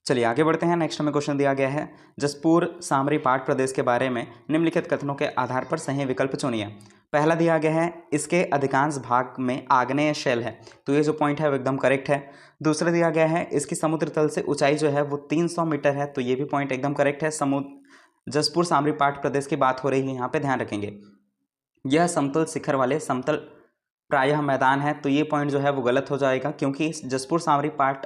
चलिए आगे बढ़ते हैं। नेक्स्ट हमें क्वेश्चन दिया गया है, जसपुर सामरी पाठ प्रदेश के बारे में निम्नलिखित कथनों के आधार पर सही विकल्प चुनिए। पहला दिया गया है, इसके अधिकांश भाग में आग्नेय शैल है, तो ये जो पॉइंट है वो एकदम करेक्ट है। दूसरा दिया गया है, इसकी समुद्र तल से ऊंचाई जो है वो 300 मीटर है, तो ये भी पॉइंट एकदम करेक्ट है। जसपुर सामरी पाठ प्रदेश की बात हो रही है, यहाँ पे ध्यान रखेंगे। यह समतल शिखर वाले समतल प्रायः मैदान है, तो ये पॉइंट जो है वो गलत हो जाएगा, क्योंकि जसपुर सामरी पाठ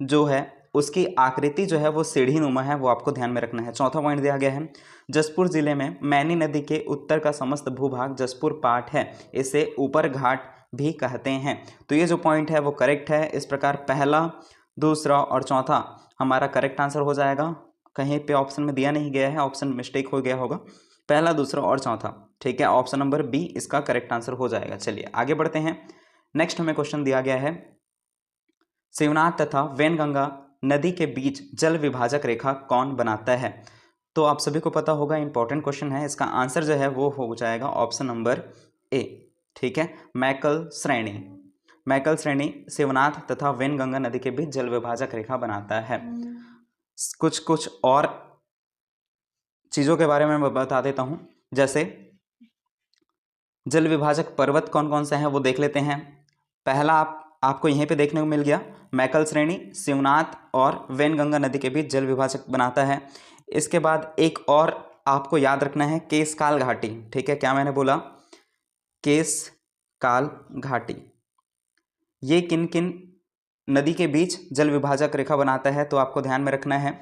जो है उसकी आकृति जो है वो सीढ़ी नुमा है, वो आपको ध्यान में रखना है। चौथा पॉइंट दिया गया है, जसपुर जिले में मैनी नदी के उत्तर का समस्त भूभाग जसपुर पाठ है, इसे ऊपर घाट भी कहते हैं, तो ये जो पॉइंट है वो करेक्ट है। इस प्रकार पहला, दूसरा और चौथा हमारा करेक्ट आंसर हो जाएगा। कहीं पे ऑप्शन में दिया नहीं गया है, ऑप्शन मिस्टेक हो गया होगा, पहला, दूसरा और चौथा, ठीक है, ऑप्शन नंबर बी इसका करेक्ट आंसर हो जाएगा। चलिए आगे बढ़ते हैं। नेक्स्ट हमें क्वेश्चन दिया गया है, शिवनाथ तथा वैनगंगा नदी के बीच जल विभाजक रेखा कौन बनाता है? तो आप सभी को पता होगा, इंपॉर्टेंट क्वेश्चन है, इसका आंसर जो है वो हो जाएगा ऑप्शन नंबर ए, ठीक है, मैकल श्रेणी। मैकल श्रेणी शिवनाथ तथा वैनगंगा नदी के बीच जल विभाजक रेखा बनाता है। कुछ और चीज़ों के बारे में मैं बता देता हूँ, जैसे जल विभाजक पर्वत कौन कौन से हैं वो देख लेते हैं। पहला आपको यहीं पे देखने को मिल गया, मैकल श्रेणी शिवनाथ और वैनगंगा नदी के बीच जल विभाजक बनाता है। इसके बाद एक और आपको याद रखना है, केशकाल घाटी, ठीक है, क्या मैंने बोला, केशकाल घाटी, ये किन किन नदी के बीच जल विभाजक रेखा बनाता है, तो आपको ध्यान में रखना है।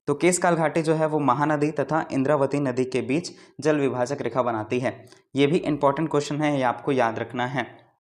तो केशकाल घाटी जो है वो महानदी तथा इंद्रावती नदी के बीच जल विभाजक रेखा बनाती है। ये भी इंपॉर्टेंट क्वेश्चन है, ये आपको याद रखना है।